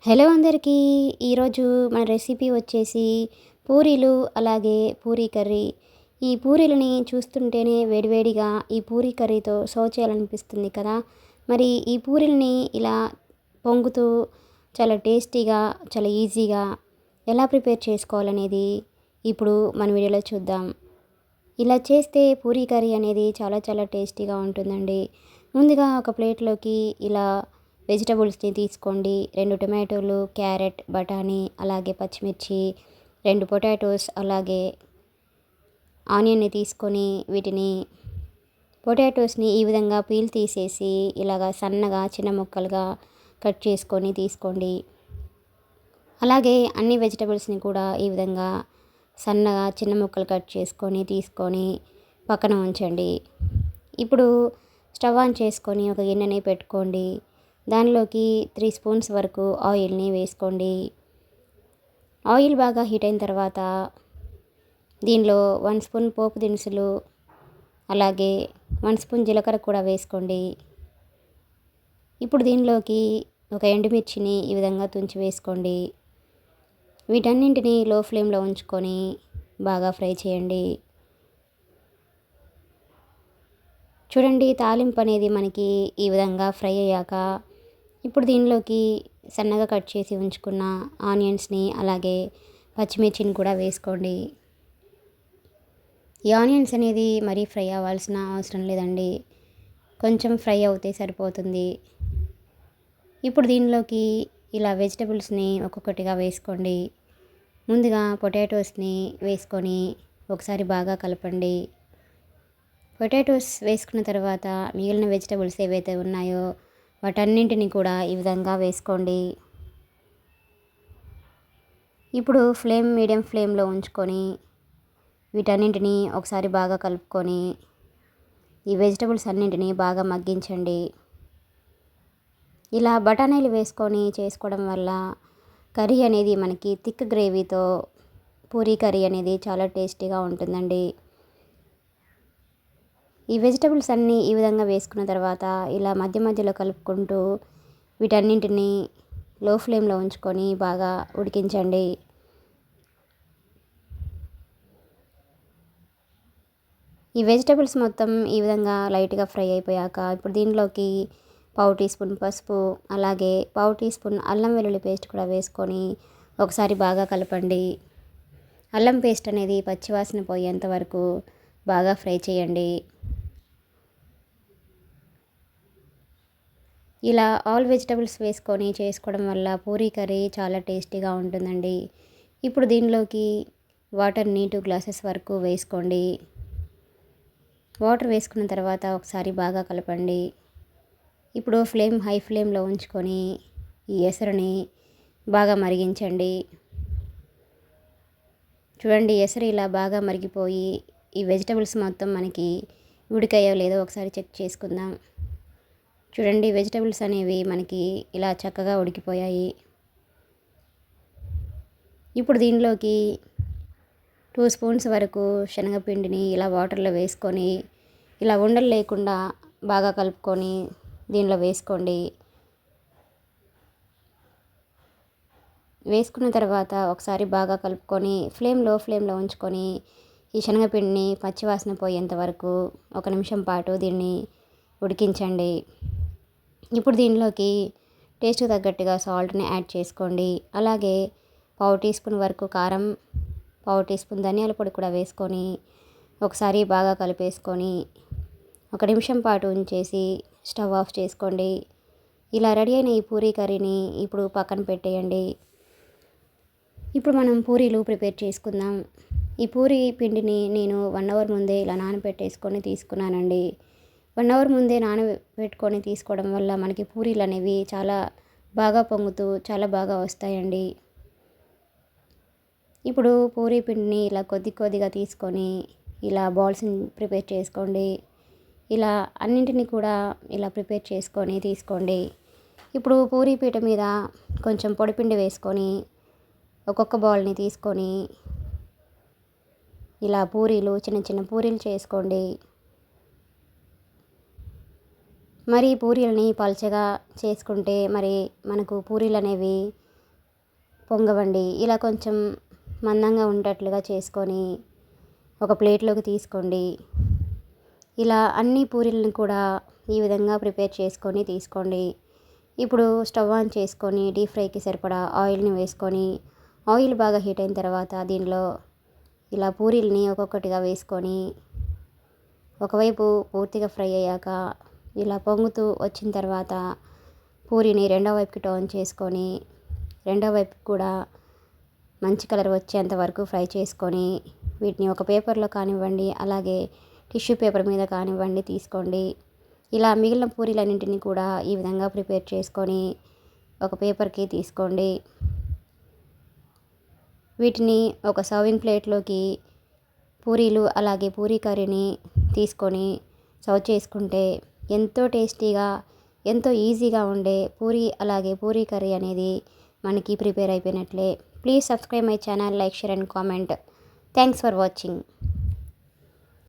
Hello అందరికీ. ఈరోజు మన రెసిపీ వచ్చేసి పూరీలు, అలాగే పూరీ కర్రీ. ఈ పూరీలని చూస్తుంటేనే వేడివేడిగా ఈ పూరీ కర్రీతో సర్వ్ చేయాలనిపిస్తుంది కదా. మరి ఈ పూరీలని ఇలా పొంగుతూ చాలా టేస్టీగా, చాలా ఈజీగా ఎలా ప్రిపేర్ చేసుకోవాలనేది ఇప్పుడు మన వీడియోలో చూద్దాం. ఇలా చేస్తే పూరీ కర్రీ అనేది చాలా చాలా టేస్టీగా ఉంటుందండి. ముందుగా ఒక ప్లేట్లోకి ఇలా వెజిటబుల్స్ని తీసుకోండి. 2 టొమాటోలు, క్యారెట్, బఠానీ, అలాగే పచ్చిమిర్చి, 2 పొటాటోస్, అలాగే ఆనియన్ని తీసుకొని వీటిని పొటాటోస్ని ఈ విధంగా పీల్ తీసేసి ఇలాగా సన్నగా చిన్న ముక్కలుగా కట్ చేసుకొని తీసుకోండి. అలాగే అన్ని వెజిటబుల్స్ని కూడా ఈ విధంగా సన్నగా చిన్న ముక్కలు కట్ చేసుకొని తీసుకొని పక్కన ఉంచండి. ఇప్పుడు స్టవ్ ఆన్ చేసుకొని ఒక గిన్నెని పెట్టుకోండి. దానిలోకి 3 స్పూన్స్ వరకు ఆయిల్ని వేసుకోండి. ఆయిల్ బాగా హీట్ అయిన తర్వాత దీనిలో 1 స్పూన్ పోపు దినుసులు, అలాగే 1 స్పూన్ జీలకర్ర కూడా వేసుకోండి. ఇప్పుడు దీనిలోకి ఒక ఎండుమిర్చిని ఈ విధంగా తుంచి వేసుకోండి. వీటన్నింటినీ లో ఫ్లేమ్లో ఉంచుకొని బాగా ఫ్రై చేయండి. చూడండి, తాలింపు అనేది మనకి ఈ విధంగా ఫ్రై అయ్యాక ఇప్పుడు దీనిలోకి సన్నగా కట్ చేసి ఉంచుకున్న ఆనియన్స్ని, అలాగే పచ్చిమిర్చిని కూడా వేసుకోండి. ఈ ఆనియన్స్ అనేది మరీ ఫ్రై అవ్వాల్సిన అవసరం లేదండి, కొంచెం ఫ్రై అవుతే సరిపోతుంది. ఇప్పుడు దీనిలోకి ఇలా వెజిటబుల్స్ని ఒక్కొక్కటిగా వేసుకోండి. ముందుగా పొటాటోస్ని వేసుకొని ఒకసారి బాగా కలపండి. పొటాటోస్ వేసుకున్న తర్వాత మిగిలిన వెజిటబుల్స్ ఏవైతే ఉన్నాయో వాటన్నింటిని కూడా ఈ విధంగా వేసుకోండి. ఇప్పుడు మీడియం ఫ్లేమ్లో ఉంచుకొని వీటన్నింటినీ ఒకసారి బాగా కలుపుకొని ఈ వెజిటబుల్స్ అన్నింటినీ బాగా మగ్గించండి. ఇలా బఠానీలు వేసుకొని చేసుకోవడం వల్ల కర్రీ అనేది మనకి థిక్ గ్రేవీతో పూరీ కర్రీ అనేది చాలా టేస్టీగా ఉంటుందండి. ఈ వెజిటబుల్స్ అన్నీ ఈ విధంగా వేసుకున్న తర్వాత ఇలా మధ్య మధ్యలో కలుపుకుంటూ వీటన్నింటినీ లో ఫ్లేమ్లో ఉంచుకొని బాగా ఉడికించండి. ఈ వెజిటబుల్స్ మొత్తం ఈ విధంగా లైట్గా ఫ్రై అయిపోయాక ఇప్పుడు దీనిలోకి 1/4 టీ స్పూన్ పసుపు, అలాగే 1/4 టీ స్పూన్ అల్లం వెల్లుల్లి పేస్ట్ కూడా వేసుకొని ఒకసారి బాగా కలపండి. అల్లం పేస్ట్ అనేది పచ్చివాసన పోయేంత వరకు బాగా ఫ్రై చేయండి. ఇలా ఆల్ వెజిటబుల్స్ వేసుకొని చేసుకోవడం వల్ల పూరీ కర్రీ చాలా టేస్టీగా ఉంటుందండి. ఇప్పుడు దీనిలోకి వాటర్ని 2 గ్లాసెస్ వరకు వేసుకోండి. వాటర్ వేసుకున్న తర్వాత ఒకసారి బాగా కలపండి. ఇప్పుడు హై ఫ్లేమ్లో ఉంచుకొని ఈ ఎసరుని బాగా మరిగించండి. చూడండి, ఎసరు ఇలా బాగా మరిగిపోయి ఈ వెజిటబుల్స్ మొత్తం మనకి ఉడికాయో లేదో ఒకసారి చెక్ చేసుకుందాం. చూడండి, వెజిటబుల్స్ అనేవి మనకి ఇలా చక్కగా ఉడికిపోయాయి. ఇప్పుడు దీనిలోకి 2 స్పూన్స్ వరకు శనగపిండిని ఇలా వాటర్లో వేసుకొని ఇలా ఉండలు లేకుండా బాగా కలుపుకొని దీనిలో వేసుకోండి. వేసుకున్న తర్వాత ఒకసారి బాగా కలుపుకొని లో ఫ్లేమ్లో ఉంచుకొని ఈ శనగపిండిని పచ్చివాసన పోయేంత వరకు 1 నిమిషం పాటు దీన్ని ఉడికించండి. ఇప్పుడు దీనిలోకి టేస్ట్కి తగ్గట్టుగా సాల్ట్ని యాడ్ చేసుకోండి. అలాగే 1/4 టీ స్పూన్ వరకు కారం, 1/4 టీ స్పూన్ ధనియాల పొడి కూడా వేసుకొని ఒకసారి బాగా కలిపేసుకొని 1 నిమిషం పాటు ఉంచేసి స్టవ్ ఆఫ్ చేసుకోండి. ఇలా రెడీ అయిన ఈ పూరీ కర్రీని ఇప్పుడు పక్కన పెట్టేయండి. ఇప్పుడు మనం పూరీలు ప్రిపేర్ చేసుకుందాం. ఈ పూరీ పిండిని నేను 1 అవర్ ముందే ఇలా నానబెట్టేసుకొని తీసుకున్నానండి. 1 అవర్ ముందే నానబెట్టుకొని తీసుకోవడం వల్ల మనకి పూరీలు అనేవి చాలా బాగా పొంగుతూ చాలా బాగా వస్తాయండి. ఇప్పుడు పూరీ పిండిని ఇలా కొద్దిగా తీసుకొని ఇలా బాల్స్ని ప్రిపేర్ చేసుకోండి. ఇలా అన్నింటినీ కూడా ఇలా ప్రిపేర్ చేసుకొని తీసుకోండి. ఇప్పుడు పూరీ పీట మీద కొంచెం పొడిపిండి వేసుకొని ఒక్కొక్క బాల్ని తీసుకొని ఇలా చిన్న చిన్న పూరీలు చేసుకోండి. మరి పూరీలని పల్చగా చేసుకుంటే మరి మనకు పూరీలు అనేవి పొంగవండి. ఇలా కొంచెం మందంగా ఉండేటట్లుగా చేసుకొని ఒక ప్లేట్లోకి తీసుకోండి. ఇలా అన్ని పూరీలను కూడా ఈ విధంగా ప్రిపేర్ చేసుకొని తీసుకోండి. ఇప్పుడు స్టవ్ ఆన్ చేసుకొని డీప్ ఫ్రైకి సరిపడా ఆయిల్ని వేసుకొని ఆయిల్ బాగా హీట్ అయిన తర్వాత దీనిలో ఇలా పూరీలని ఒక్కొక్కటిగా వేసుకొని ఒకవైపు పూర్తిగా ఫ్రై అయ్యాక ఇలా పొంగుతూ వచ్చిన తర్వాత పూరీని రెండో వైపుకి టర్న్ చేసుకొని రెండో వైపు కూడా మంచి కలర్ వచ్చేంత వరకు ఫ్రై చేసుకొని వీటిని ఒక పేపర్లో కానివ్వండి, అలాగే టిష్యూ పేపర్ మీద కానివ్వండి తీసుకోండి. ఇలా మిగిలిన పూరీలన్నింటినీ కూడా ఈ విధంగా ప్రిపేర్ చేసుకొని ఒక పేపర్కి తీసుకోండి. వీటిని ఒక సర్వింగ్ ప్లేట్లోకి పూరీలు అలాగే పూరీ కర్రీని తీసుకొని సర్వ్ చేసుకుంటే ఎంతో టేస్టీగా ఎంతో ఈజీగా ఉండే పూరీ అలాగే పూరీ కర్రీ అనేది మనకి ప్రిపేర్ అయిపోయినట్లే. Please subscribe my channel, like, share and comment. Thanks for watching.